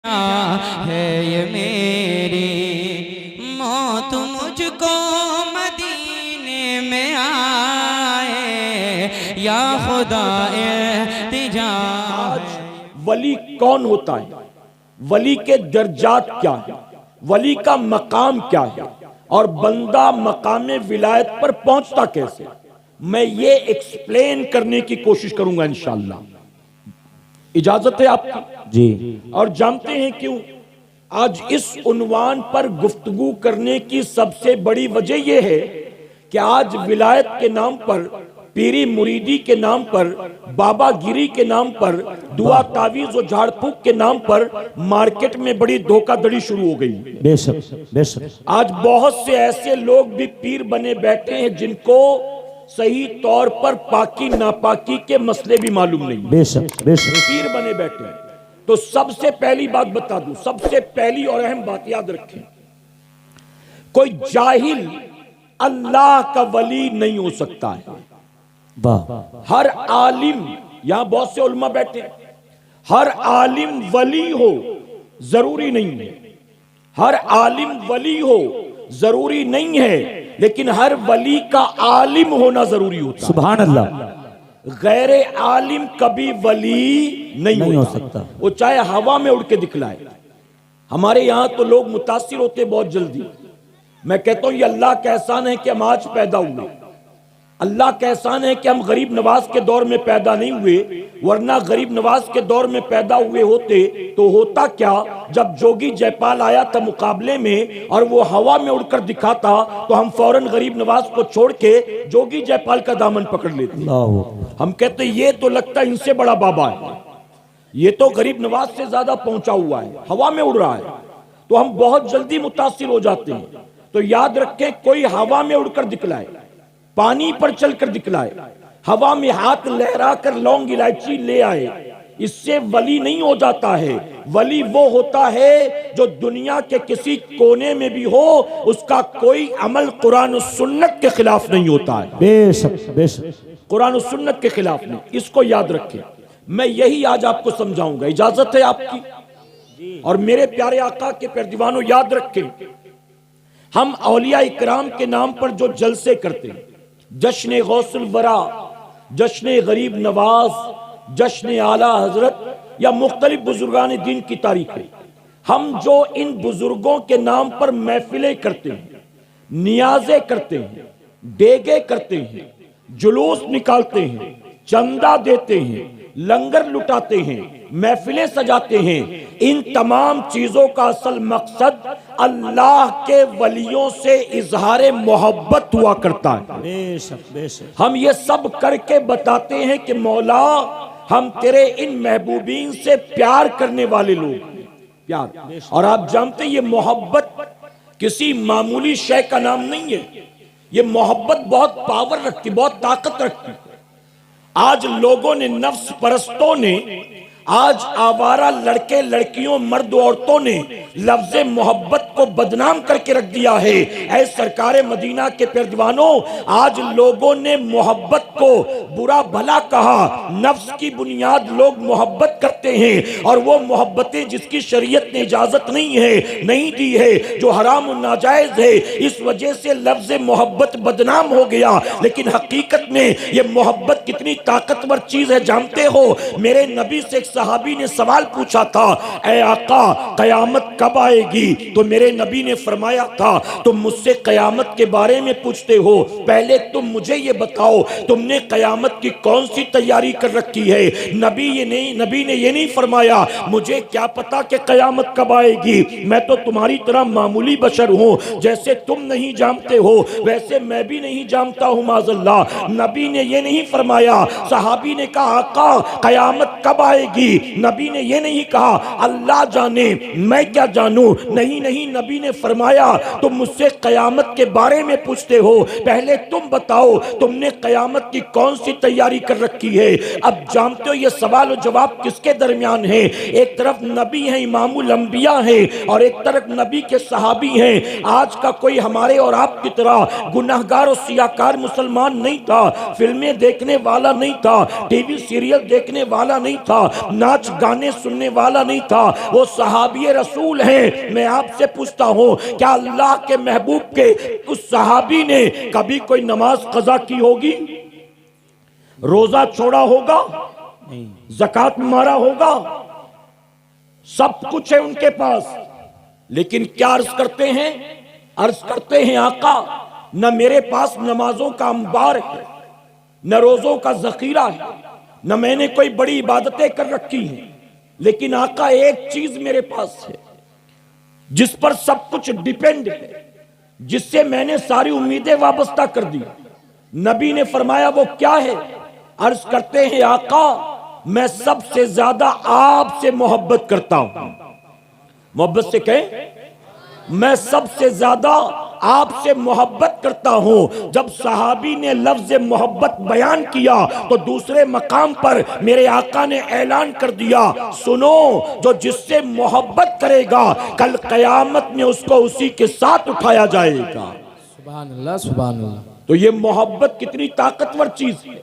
है ये मेरी मौत मुझको मदीने में आए या खुदा इल्तिजा। वली कौन होता है, वली के दर्जात क्या है, वली का मकाम क्या है और बंदा मकामे विलायत पर पहुंचता कैसे, मैं ये एक्सप्लेन करने की कोशिश करूंगा इंशाअल्लाह। इजाजत है आपकी जी। और जानते हैं क्यों आज इस उन्वान पर गुफ्तगू करने की सबसे बड़ी वजह यह है कि आज विलायत के नाम पर, पीरी मुरीदी के नाम पर, बाबागिरी के नाम पर, दुआ तावीज और झाड़ फूक के नाम पर मार्केट में बड़ी धोखाधड़ी शुरू हो गई। बेशक बेशक। आज बहुत से ऐसे लोग भी पीर बने बैठे हैं जिनको सही तौर पर पाकी नापाकी के मसले भी मालूम नहीं। बेशक बेशक। पीर बने बैठे हैं। तो सबसे पहली बात बता दूं, सबसे पहली और अहम बात याद रखें, कोई जाहिल अल्लाह का वली नहीं हो सकता है। वाह। हर आलिम, यहां बहुत से उलमा बैठे हैं, हर आलिम वली हो जरूरी नहीं है, हर आलिम वली हो जरूरी नहीं है, लेकिन हर वली का आलिम होना जरूरी होता है। सुभान अल्लाह। गैर आलिम कभी वली नहीं हो सकता, वो चाहे हवा में उड़ के दिखलाए। हमारे यहां तो लोग मुतासिर होते बहुत जल्दी। मैं कहता हूं ये अल्लाह का एहसान है कि हम आज पैदा हुए, अल्लाह का एहसान है कि हम गरीब नवाज के दौर में पैदा नहीं हुए, वरना गरीब नवाज के दौर में पैदा हुए होते तो होता क्या, जब जोगी जयपाल आया था मुकाबले में और वो हवा में उड़कर दिखाता तो हम फौरन गरीब नवाज को छोड़ के जोगी जयपाल का दामन पकड़ लेते। हम कहते ये तो लगता है इनसे बड़ा बाबा है, ये तो गरीब नवाज से ज्यादा पहुंचा हुआ है, हवा में उड़ रहा है, तो हम बहुत जल्दी मुतासिर हो जाते हैं। तो याद रखें, कोई हवा में उड़कर दिखलाए, पानी पर चलकर दिखलाए, हवा में हाथ लहरा कर लौंग इलायची ले आए, इससे वली नहीं हो जाता है। वली वो होता है जो दुनिया के किसी कोने में भी हो, उसका कोई अमल कुरान और सुन्नत के खिलाफ नहीं होता है। बेशक बेशक, कुरान और सुन्नत के खिलाफ नहीं। इसको याद रखें, मैं यही आज आपको समझाऊंगा। इजाजत है आपकी। और मेरे प्यारे आका के प्यारे दीवानों, याद रखें, हम औलिया इकराम के नाम पर जो जलसे करते हैं, जश्न गौसुल वरा, जश्न गरीब नवाज, जश्न आला हजरत या मुख्तलिफ बुजुर्गान दीन की तारीख है, हम जो इन बुजुर्गों के नाम पर महफिलें करते हैं, नियाजे करते हैं, डेगे करते हैं, जुलूस निकालते हैं, चंदा देते हैं, लंगर लुटाते हैं, महफिलें सजाते हैं, इन तमाम चीजों का असल मकसद अल्लाह के वलियों से इजहार मोहब्बत हुआ करता है। बेशक बेशक। हम ये सब करके बताते हैं कि मौला हम तेरे इन महबूबीन से प्यार करने वाले लोग हैं। प्यार, और आप जानते हैं ये मोहब्बत किसी मामूली शय का नाम नहीं है। ये मोहब्बत बहुत पावर रखती, बहुत ताकत रखती। आज लोगों ने, नफ्स परस्तों ने, आज आवारा लड़के लड़कियों, मर्द औरतों ने लफ्ज़ मोहब्बत को बदनाम करके रख दिया है। ऐ सरकारे मदीना के प्यारे दीवानों, आज लोगों ने मोहब्बत को बुरा भला कहा। नफ्स की बुनियाद लोग मोहब्बत करते हैं और वो मोहब्बतें जिसकी शरीयत ने इजाजत नहीं दी है, जो हराम और नाजायज है, इस वजह से लफ्ज़ मोहब्बत बदनाम हो गया। लेकिन हकीकत में ये मोहब्बत कितनी ताकतवर चीज है जानते हो? मेरे नबी से एक सहाबी ने सवाल पूछा था, ऐ आका कयामत कब आएगी? तो मेरे नबी ने फरमाया था, तुम मुझसे कयामत के बारे में पूछते हो, पहले तुम मुझे ये बताओ तुमने कयामत की कौन सी तैयारी कर रखी है? नबी ने ये नहीं फरमाया मुझे क्या पता कि कयामत कब आएगी, मैं तो तुम्हारी तरह मामूली बशर हूं, जैसे तुम नहीं जानते हो वैसे मैं भी नहीं जानता हूं माज़अल्लाह। नबी ने ये नहीं फरमाया। सहाबी ने कहा, आका कयामत कब आएगी? नबी ने ये नहीं कहा अल्लाह जाने, मैं क्या जानूं। नहीं नहीं, नबी ने फरमाया तुम मुझसे कयामत के बारे में पूछते हो, पहले तुम बताओ तुमने कयामत की कौन सी तैयारी कर रखी है। अब जानते हो ये सवाल और जवाब किसके दरमियान है? एक तरफ नबी हैं, इमामुल अंबिया हैं, और एक तरफ नबी के सहाबी हैं। आज का कोई हमारे और आपकी तरह गुनाहगार और सियाकार मुसलमान नहीं था, फिल्में देखने वाला नहीं था, टीवी सीरियल देखने वाला नहीं था, नाच गाने सुनने वाला नहीं था। वो सहाबी रसूल हैं। मैं आपसे पूछता हूं, क्या अल्लाह के महबूब के उस सहाबी ने कभी कोई नमाज कज़ा की होगी? रोजा छोड़ा होगा? ज़कात मारा होगा? सब कुछ है उनके पास, लेकिन क्या अर्ज करते हैं? अर्ज करते हैं आका, न मेरे पास नमाजों का अंबार है, न रोजों का जखीरा है, न मैंने कोई बड़ी इबादतें कर रखी हैं, लेकिन आका एक चीज मेरे पास है जिस पर सब कुछ डिपेंड है, जिससे मैंने सारी उम्मीदें वाबस्ता कर दी। नबी ने फरमाया वो क्या है? अर्ज करते हैं आका, मैं सबसे ज्यादा आपसे मोहब्बत करता हूं। मोहब्बत से कहें, मैं सबसे ज्यादा आपसे मोहब्बत करता हूं। जब सहाबी ने लफ्ज मोहब्बत बयान किया तो दूसरे मकाम पर मेरे आका ने ऐलान कर दिया, सुनो, जो जिससे मोहब्बत करेगा कल कयामत में उसको उसी के साथ उठाया जाएगा। सुभान अल्लाह, सुभान अल्लाह। तो ये मोहब्बत कितनी ताकतवर चीज है।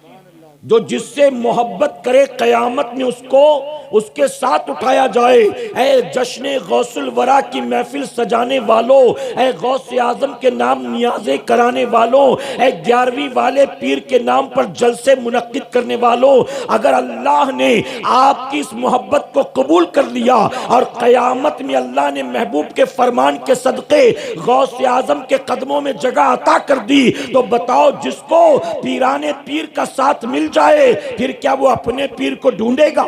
जो जिससे मोहब्बत करे कयामत में उसको उसके साथ उठाया जाए। ऐ जश्न गौसुल वरा की महफिल सजाने वालों, ऐ गौसे आजम के नाम नियाज़े कराने वालों, ऐ 11वीं वाले पीर के नाम पर जलसे मुनक्किद करने वालों, अगर अल्लाह ने आपकी इस मोहब्बत को कबूल कर लिया और कयामत में अल्लाह ने महबूब के फरमान के सदके गौसे आजम के कदमों में जगह अता कर दी, तो बताओ जिसको पीराने पीर का साथ मिल जाए, फिर क्या वो अपने पीर को ढूंढेगा?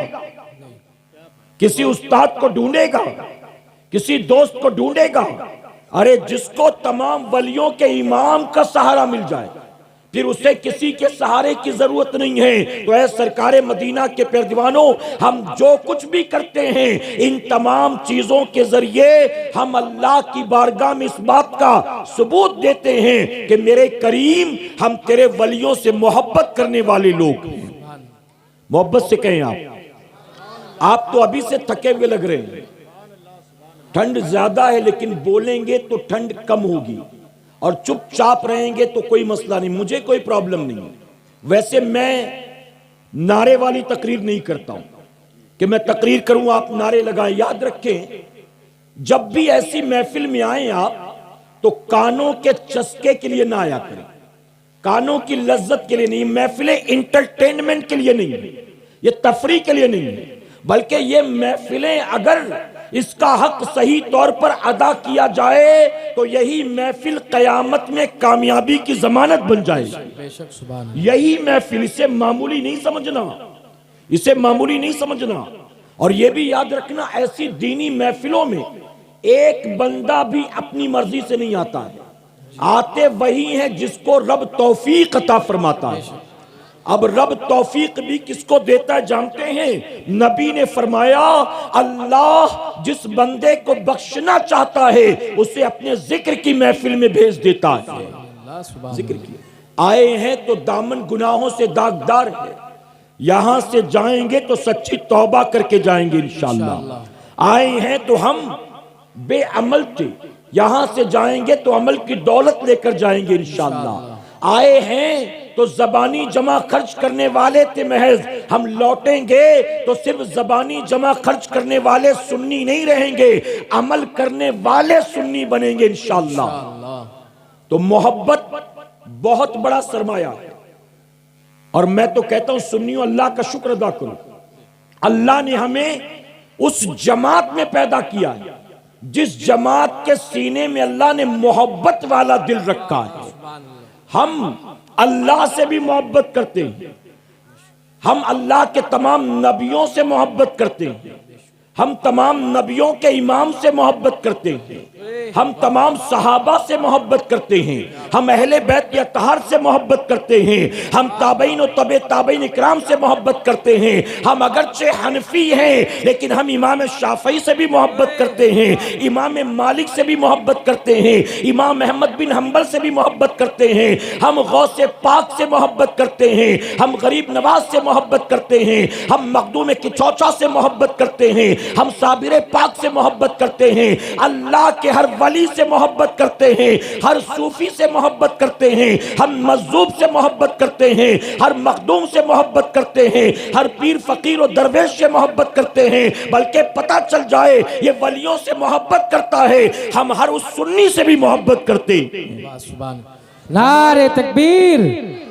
किसी उस्ताद को ढूंढेगा? किसी दोस्त को ढूंढेगा? अरे जिसको तमाम वलियों के इमाम का सहारा मिल जाए, फिर उसे किसी के सहारे की जरूरत नहीं है। तो ऐ सरकारे मदीना के पैरदीवानों, हम जो कुछ भी करते हैं इन तमाम चीजों के जरिए हम अल्लाह की बारगाह में इस बात का सबूत देते हैं कि मेरे करीम, हम तेरे वलियों से मोहब्बत करने वाले लोग हैं। मोहब्बत से कहें आप तो अभी से थके हुए लग रहे हैं, ठंड ज्यादा है, लेकिन बोलेंगे तो ठंड कम होगी, और चुपचाप रहेंगे तो कोई मसला नहीं, मुझे कोई प्रॉब्लम नहीं है। वैसे मैं नारे वाली तकरीर नहीं करता हूं कि मैं तकरीर करूं आप नारे लगाएं। याद रखें, जब भी ऐसी महफिल में आए आप तो कानों के चस्के के लिए ना आया करें, कानों की लज्जत के लिए नहीं। महफिलें इंटरटेनमेंट के लिए नहीं है, ये तफरी के लिए नहीं है, बल्कि ये महफिलें अगर इसका हक सही तौर पर अदा किया जाए तो यही महफिल कयामत में कामयाबी की जमानत बन जाएगी। बेशक, सुभान अल्लाह। यही महफिल, इसे मामूली नहीं समझना, इसे मामूली नहीं समझना। और यह भी याद रखना, ऐसी दीनी महफिलों में एक बंदा भी अपनी मर्जी से नहीं आता है, आते वही हैं जिसको रब तौफीक अता फरमाता है। अब रब तौफीक भी किसको देता है जानते हैं? नबी ने फरमाया, अल्लाह जिस बंदे को बख्शना चाहता है उसे अपने जिक्र की महफिल में भेज देता है। जिक्र की आए हैं तो दामन गुनाहों से दागदार है, यहां से जाएंगे तो सच्ची तौबा करके जाएंगे इंशाअल्लाह। आए हैं तो हम बेअमल थे, यहां से जाएंगे तो अमल की दौलत लेकर जाएंगे इंशाअल्लाह। आए हैं तो जबानी जमा खर्च करने वाले थे महज, हम लौटेंगे तो सिर्फ जबानी जमा खर्च करने वाले सुन्नी नहीं रहेंगे, अमल करने वाले सुन्नी बनेंगे इंशाअल्लाह। तो मोहब्बत बहुत बड़ा सरमाया है, और मैं तो कहता हूं सुन्नियों, अल्लाह का शुक्र अदा करो, अल्लाह ने हमें उस जमात में पैदा किया है जिस जमात के सीने में अल्लाह ने मोहब्बत वाला दिल रखा है। हम अल्लाह से भी मोहब्बत करते हैं, हम अल्लाह के तमाम नबियों से मोहब्बत करते हैं, हम तमाम नबियों के इमाम से मोहब्बत करते हैं, हम तमाम सहाबा से मोहब्बत करते हैं, हम अहले बैत अतहार से मोहब्बत करते हैं, हम ताबईन और तबे ताबईन इकराम से मोहब्बत करते हैं। हम अगरचे हनफी हैं लेकिन हम इमाम शाफई से भी मोहब्बत करते हैं, इमाम मालिक से भी मोहब्बत करते हैं, इमाम अहमद बिन हम्बल से भी मोहब्बत करते हैं, हम गौसे पाक से मोहब्बत करते हैं, हम गरीब नवाज से मोहब्बत करते हैं, हम मखदूम किचौचा से मोहब्बत करते हैं, हम साबिर पाक से मोहब्बत करते हैं, अल्लाह के हर वली से मोहब्बत करते हैं, हर सूफी से मोहब्बत करते हैं, हम मजूब से मोहब्बत करते हैं, हर मखदूम से मोहब्बत करते हैं, हर पीर फकीर और दरवेश से मोहब्बत करते हैं। बल्कि पता चल जाए ये वलियों से मोहब्बत करता है, हम हर उस सुन्नी से भी मोहब्बत करते हैं। सुभान नारे तकबीर,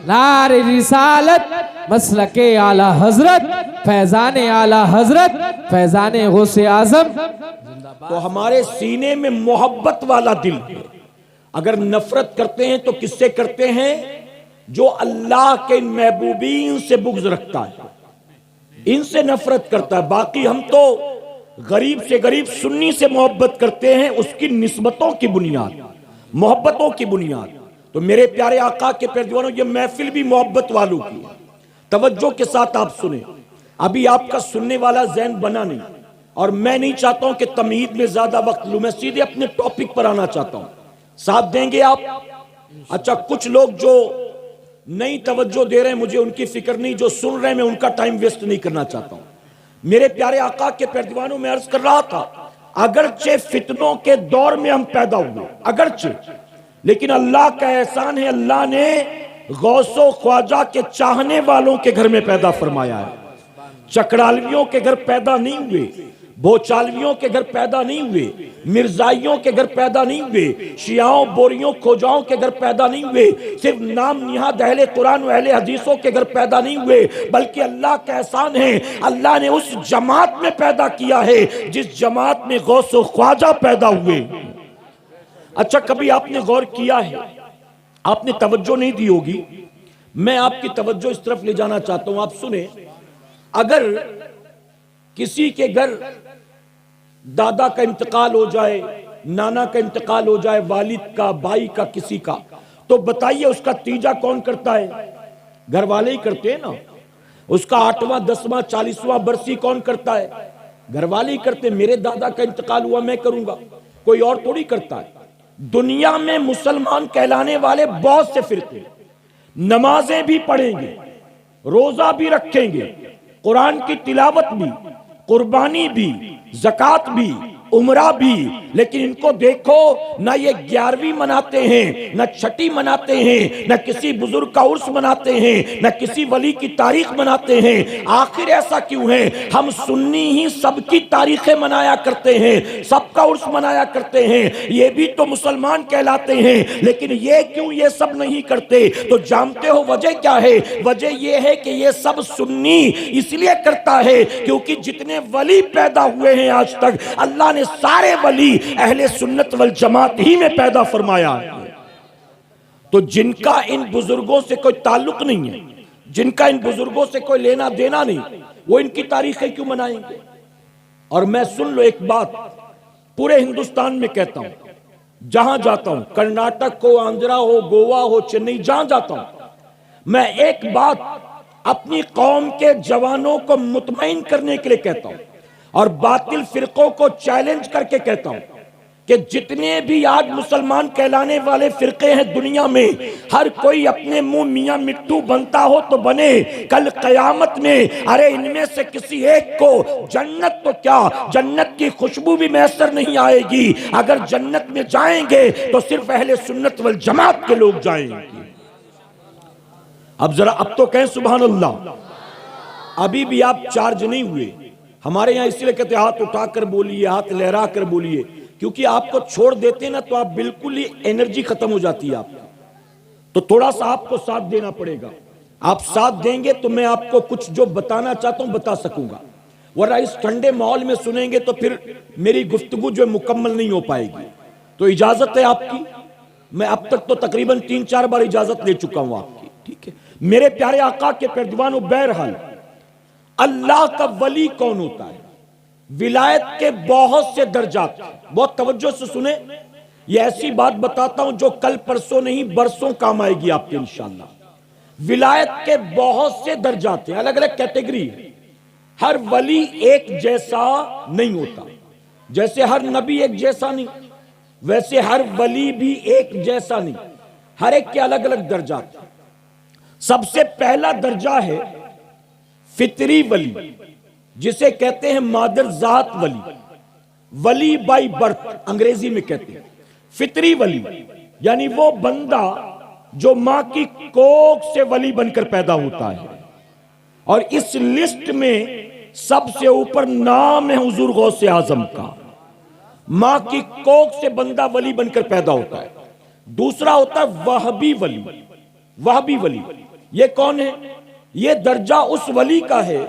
नारे रिसालत, मसलके आला हजरत, फैजाने आला हजरत, फैजाने गौसे आजम। तो हमारे सीने में मोहब्बत वाला दिल है। अगर नफरत करते हैं तो किससे करते हैं? जो अल्लाह के महबूबीन से बुग़्ज़ रखता है, इनसे नफरत करता है। बाकी हम तो गरीब से गरीब सुन्नी से मोहब्बत करते हैं, उसकी निस्बतों की बुनियाद, मोहब्बतों की बुनियाद। तो मेरे प्यारे आका के प्यारे दीवानों, ये महफिल भी मोहब्बत वालों की है। तवज्जो के साथ आप सुने। अभी आपका सुनने वाला ज़हन बना नहीं, और मैं नहीं चाहता हूं कि तमहीद में ज्यादा वक्त लूं, मैं सीधे अपने टॉपिक पर आना चाहता हूं। साथ देंगे आप? अच्छा, कुछ लोग जो नई तवज्जो दे रहे हैं, मुझे उनकी फिक्र नहीं, जो सुन रहे हैं मैं उनका टाइम वेस्ट नहीं करना चाहता हूं। मेरे प्यारे आका के प्यारे दीवानों, में अर्ज कर रहा था, अगरचे फितनों के दौर में हम पैदा हुए, अगरचे, लेकिन अल्लाह का एहसान है, अल्लाह ने गौसो ख्वाजा के चाहने वालों के घर में पैदा फरमाया है। चकड़ालवियों के घर पैदा नहीं हुए, भोचालवियों के घर पैदा नहीं हुए, मिर्जाइयों के घर पैदा नहीं हुए, शियाओं बोरियों खोजाओं के घर पैदा नहीं हुए, सिर्फ नाम निहाद अहले कुरान और अहले हदीसों के घर पैदा नहीं हुए, बल्कि अल्लाह का एहसान है, अल्लाह ने उस जमात में पैदा किया है जिस जमात में गौसो ख्वाजा पैदा हुए। अच्छा, कभी आपने गौर किया है, आपने तवज्जो नहीं दी होगी, मैं आपकी तवज्जो इस तरफ ले जाना चाहता हूं, आप सुने। अगर किसी के घर दादा का इंतकाल हो जाए, नाना का इंतकाल हो जाए, वालिद का, भाई का, किसी का, तो बताइए उसका तीजा कौन करता है? घर वाले ही करते हैं ना। उसका 8वां 10वां 40वां बरसी कौन करता है? घर वाले ही करते हैं। मेरे दादा का इंतकाल हुआ, मैं करूंगा, कोई और थोड़ी करता है। दुनिया में मुसलमान कहलाने वाले बहुत से फिरके नमाजें भी पढ़ेंगे, रोजा भी रखेंगे, कुरान की तिलावत भी, कुर्बानी भी, ज़कात भी, उमरा भी, लेकिन इनको देखो ना ये 11वीं मनाते हैं, ना छठी मनाते हैं, ना किसी बुजुर्ग का उर्स मनाते हैं, ना किसी वली की तारीख मनाते हैं। आखिर ऐसा क्यों है? हम सुन्नी ही सबकी तारीखें मनाया करते हैं, सबका उर्स मनाया करते हैं, ये भी तो मुसलमान कहलाते हैं, लेकिन ये क्यों ये सब नहीं करते? तो जानते हो वजह क्या है? वजह ये है कि ये सब सुन्नी इसलिए करता है क्योंकि जितने वली पैदा हुए हैं आज तक, अल्लाह ने सारे वली अहले सुन्नत वल जमात ही में पैदा फरमाया। तो जिनका इन बुजुर्गों से कोई ताल्लुक नहीं है, जिनका इन बुजुर्गों से कोई लेना देना नहीं, वो इनकी तारीखें क्यों मनाएंगे? और मैं सुन लो एक बात, पूरे हिंदुस्तान में कहता हूं, जहां जाता हूं, कर्नाटक हो, आंध्रा हो, गोवा हो, चेन्नई, जहां जाता हूं, मैं एक बात अपनी कौम के जवानों को मुतमईन करने के लिए कहता हूं और बातिल फिरकों को चैलेंज करके कहता हूं कि जितने भी आज मुसलमान कहलाने वाले फिरके हैं दुनिया में, हर कोई अपने मुंह मियां मिट्टू बनता हो तो बने, कल कयामत में अरे इनमें से किसी एक को जन्नत तो क्या, जन्नत की खुशबू भी मैसर नहीं आएगी। अगर जन्नत में जाएंगे तो सिर्फ अहले सुन्नत वल जमात के लोग जाएंगे। अब जरा अब तो कहें सुभान अल्लाह। अभी भी आप चार्ज नहीं हुए। हमारे यहां इसलिए कहते हाथ उठाकर बोलिए, हाथ लहरा कर बोलिए, क्योंकि आपको छोड़ देते ना तो आप बिल्कुल ही एनर्जी खत्म हो जाती है आपकी। तो थोड़ा सा आपको साथ देना पड़ेगा। आप साथ देंगे तो मैं आपको कुछ जो बताना चाहता हूं बता सकूंगा, वरना इस ठंडे माहौल में सुनेंगे तो फिर मेरी गुफ्तगू जो मुकम्मल नहीं हो पाएगी। तो इजाजत है आपकी, मैं अब तक तो तकरीबन 3-4 बार इजाजत ले चुका हूं आपकी, ठीक है। मेरे प्यारे आका के प्यारे दीवानों, बहरहाल अल्लाह का वली कौन होता है? विलायत के बहुत से दर्जात, बहुत तवज्जो से सुने, ये ऐसी बात बताता हूं जो कल परसों नहीं बरसों काम आएगी आपके इंशाअल्लाह। विलायत के बहुत से दर्जात हैं, अलग अलग कैटेगरी है। हर वली एक जैसा नहीं होता, जैसे हर नबी एक जैसा नहीं, वैसे हर वली भी एक जैसा नहीं, हर एक के अलग अलग दर्जात। सबसे पहला दर्जा है फितरी वली, जिसे कहते हैं मादर जात वली, वली बाई बर्थ अंग्रेजी में कहते हैं। फितरी वली यानी वो बंदा जो मां की कोख से वली बनकर पैदा होता है, और इस लिस्ट में सबसे ऊपर नाम है हुजूर गौसे आजम का। मां की कोख से बंदा वली बनकर पैदा होता है। दूसरा होता है वहबी वली। वहबी वली ये कौन है? ये दर्जा उस वली का है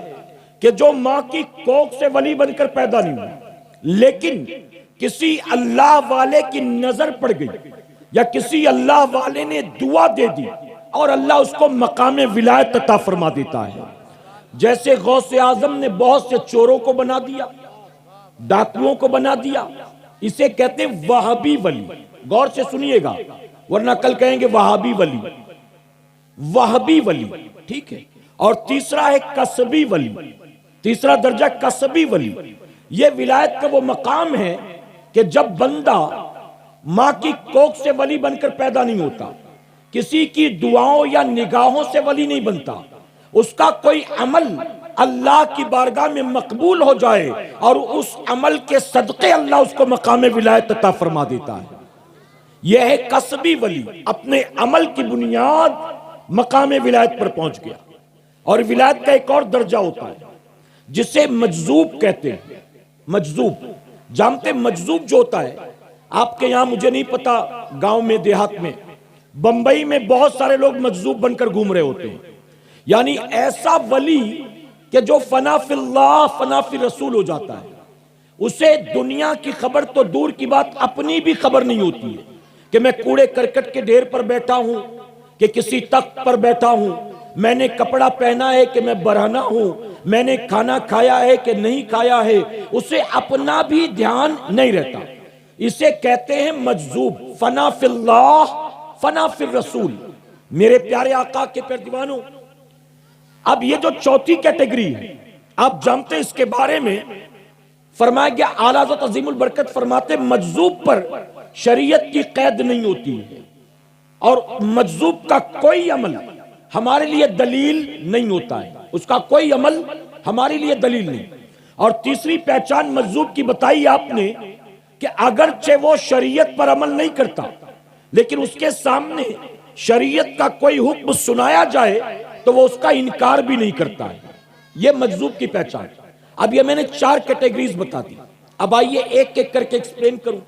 कि जो मां की कोख से वली बनकर पैदा नहीं हुआ, लेकिन किसी अल्लाह वाले की नजर पड़ गई या किसी अल्लाह वाले ने दुआ दे दी और अल्लाह उसको मकाम विलायत अता फरमा देता है। जैसे गौसे आजम ने बहुत से चोरों को बना दिया, डाकुओं को बना दिया, इसे कहते हैं वहाबी वली। गौर से सुनिएगा वरना कल कहेंगे वहाबी वली। वहाबी वली, ठीक है। और तीसरा है कसबी वली। तीसरा दर्जा कसबी वली। यह विलायत का वो मकाम है कि जब बंदा मां की कोख से वली बनकर पैदा नहीं होता, किसी की दुआओं या निगाहों से वली नहीं बनता, उसका कोई अमल अल्लाह की बारगाह में मकबूल हो जाए और उस अमल के सदक़े अल्लाह उसको मकाम विलायत अता फरमा देता है। यह है कसबी वली, अपने अमल की बुनियाद मकाम विलायत पर पहुंच गया। और विलायत का एक और दर्जा होता है जिसे मजजूब कहते हैं। मजजूब जानते, मजजूब जो होता है आपके यहां, मुझे नहीं पता गांव में देहात में, बंबई में बहुत सारे लोग मजजूब बनकर घूम रहे होते हैं। यानी ऐसा वली कि जो फना फिल्लाह फना फिर रसूल हो जाता है, उसे दुनिया की खबर तो दूर की बात, अपनी भी खबर नहीं होती है कि मैं कूड़े करकट के ढेर पर बैठा हूं, कि किसी तख्त पर बैठा हूं, मैंने कपड़ा पहना है कि मैं बरहना हूं, मैंने खाना खाया है कि नहीं खाया है, उसे अपना भी ध्यान नहीं रहता। इसे कहते हैं मजजूब, फना फिल्लाह फना फिर रसूल। मेरे प्यारे आका के प्यारे दीवानों, अब ये जो चौथी कैटेगरी है, आप जानते हैं इसके बारे में फरमाया गया, आला हज़रत अज़ीमुल बरकत फरमाते मजजूब पर शरीयत की कैद नहीं होती है और मजजूब का कोई अमल हमारे लिए दलील नहीं होता है, उसका कोई अमल हमारे लिए दलील नहीं। और तीसरी पहचान मजजूब की बताई आपने कि अगरचे वो शरीयत पर अमल नहीं करता, लेकिन उसके सामने शरीयत का कोई हुक्म सुनाया जाए तो वो उसका इनकार भी नहीं करता है। ये मजजूब की पहचान। अब ये मैंने 4 कैटेगरीज बता दी। अब आइए एक एक करके एक्सप्लेन करूं।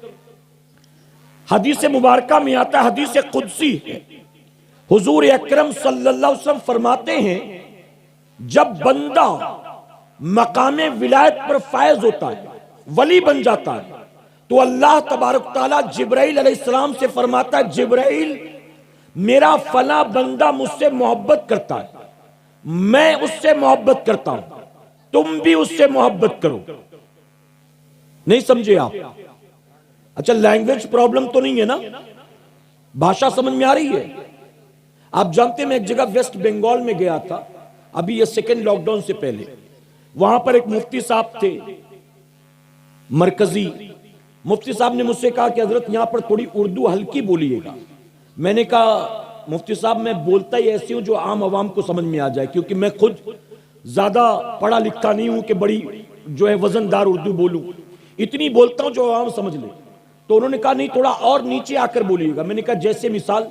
हदीस मुबारका में आता है, हदीस कुदसी है, हुजूर अकरम सल्लल्लाहु अलैहि वसल्लम फरमाते हैं, जब बंदा मकामे विलायत पर फायज होता है, वली बन जाता है, तो अल्लाह तबारक तआला जिब्राइल अलैहिस्सलाम से फरमाता है, जिब्राइल मेरा फला बंदा मुझसे मोहब्बत करता है, मैं उससे मोहब्बत करता हूं, तुम भी उससे मोहब्बत करो। नहीं समझे आप? अच्छा, लैंग्वेज प्रॉब्लम तो नहीं है ना? भाषा समझ में आ रही है? आप जानते हैं मैं एक जगह वेस्ट बंगाल में गया था, अभी ये सेकेंड लॉकडाउन से पहले। वहां पर एक मुफ्ती साहब थे, मरकजी मुफ्ती साहब ने मुझसे कहा कि हजरत यहां पर थोड़ी उर्दू हल्की बोलिएगा। मैंने कहा मुफ्ती साहब मैं बोलता ही ऐसी हूं जो आम आवाम को समझ में आ जाए, क्योंकि मैं खुद ज्यादा पढ़ा लिखा नहीं हूं कि बड़ी जो है वजनदार उर्दू बोलूं, इतनी बोलता हूं जो आवाम समझ ले। तो उन्होंने कहा नहीं, थोड़ा और नीचे आकर बोलिएगा। मैंने कहा जैसे मिसाल?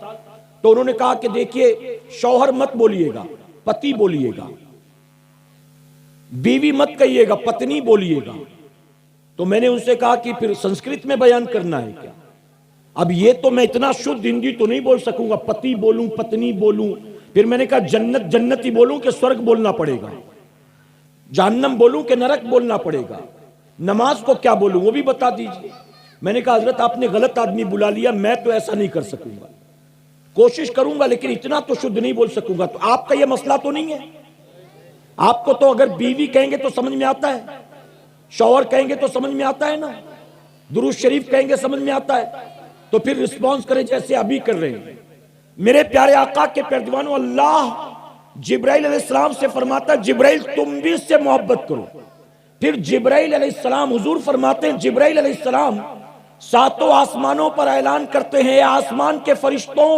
तो उन्होंने कहा कि देखिए, शौहर मत बोलिएगा, पति बोलिएगा, बीवी मत कहिएगा, पत्नी बोलिएगा। तो मैंने उनसे कहा कि फिर संस्कृत में बयान करना है क्या? अब ये तो मैं इतना शुद्ध हिंदी तो नहीं बोल सकूंगा, पति बोलूं, पत्नी बोलूं। फिर मैंने कहा जन्नत जन्नती बोलूं कि स्वर्ग बोलना पड़ेगा, जहन्नम बोलूं कि नरक बोलना पड़ेगा, नमाज को क्या बोलूं वो भी बता दीजिए। मैंने कहा हजरत आपने गलत आदमी बुला लिया, मैं तो ऐसा नहीं कर सकूंगा, कोशिश करूंगा लेकिन इतना तो शुद्ध नहीं बोल सकूंगा। तो आपका यह मसला तो नहीं है? आपको तो अगर बीवी कहेंगे तो समझ में आता है, शौहर कहेंगे तो समझ में आता है ना, दुरूद शरीफ कहेंगे समझ में आता है, तो फिर रिस्पॉन्स करें जैसे अभी कर रहे हैं। मेरे प्यारे आका के प्यारे दीवानों, अल्लाह जिब्राइल अलैहिस्सलाम से फरमाता, जिब्राइल तुम भी इससे मोहब्बत करो। फिर जिब्राइल अलैहिस्सलाम, हुजूर फरमाते हैं, जिब्राइल अलैहिस्सलाम सातों आसमानों पर ऐलान करते हैं, आसमान के फरिश्तों,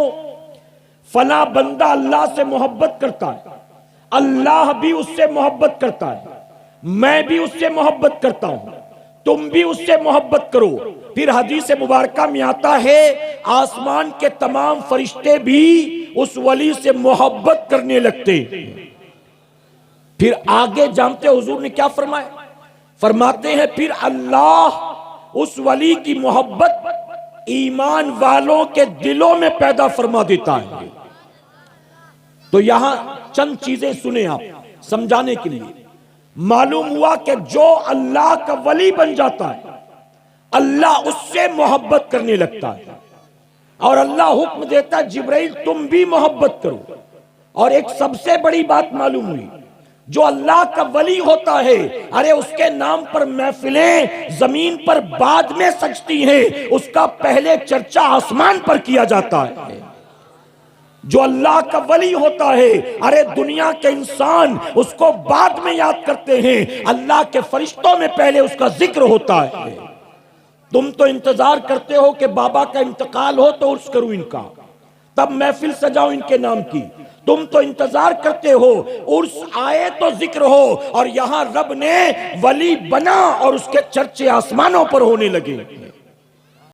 फला बंदा अल्लाह से मोहब्बत करता है, अल्लाह भी उससे मोहब्बत करता है, मैं भी उससे मोहब्बत करता हूं, तुम भी उससे मोहब्बत करो। फिर हदीस मुबारका में आता है, आसमान के तमाम फरिश्ते भी उस वली से मोहब्बत करने लगते। फिर आगे जानते हुजूर ने क्या फरमाया? फरमाते हैं फिर अल्लाह उस वली की मोहब्बत ईमान वालों के दिलों में पैदा फरमा देता है। तो यहां चंद चीजें सुने आप समझाने के लिए। मालूम हुआ कि जो अल्लाह का वली बन जाता है, अल्लाह उससे मोहब्बत करने लगता है, और अल्लाह हुक्म देता है जिब्राइल तुम भी मोहब्बत करो। और एक सबसे बड़ी बात मालूम हुई, जो अल्लाह का वली होता है, अरे उसके नाम पर महफिलें जमीन पर बाद में सजती हैं, उसका पहले चर्चा आसमान पर किया जाता है। जो अल्लाह का वली होता है, अरे दुनिया के इंसान उसको बाद में याद करते हैं, अल्लाह के फरिश्तों में पहले उसका जिक्र होता है। तुम तो इंतजार करते हो कि बाबा का इंतकाल हो तो उर्स करूं इनका, तब महफिल सजाओ इनके नाम की। तुम तो इंतजार करते हो उर्स आए तो जिक्र हो, और यहां रब ने वली बना और उसके चर्चे आसमानों पर होने लगे।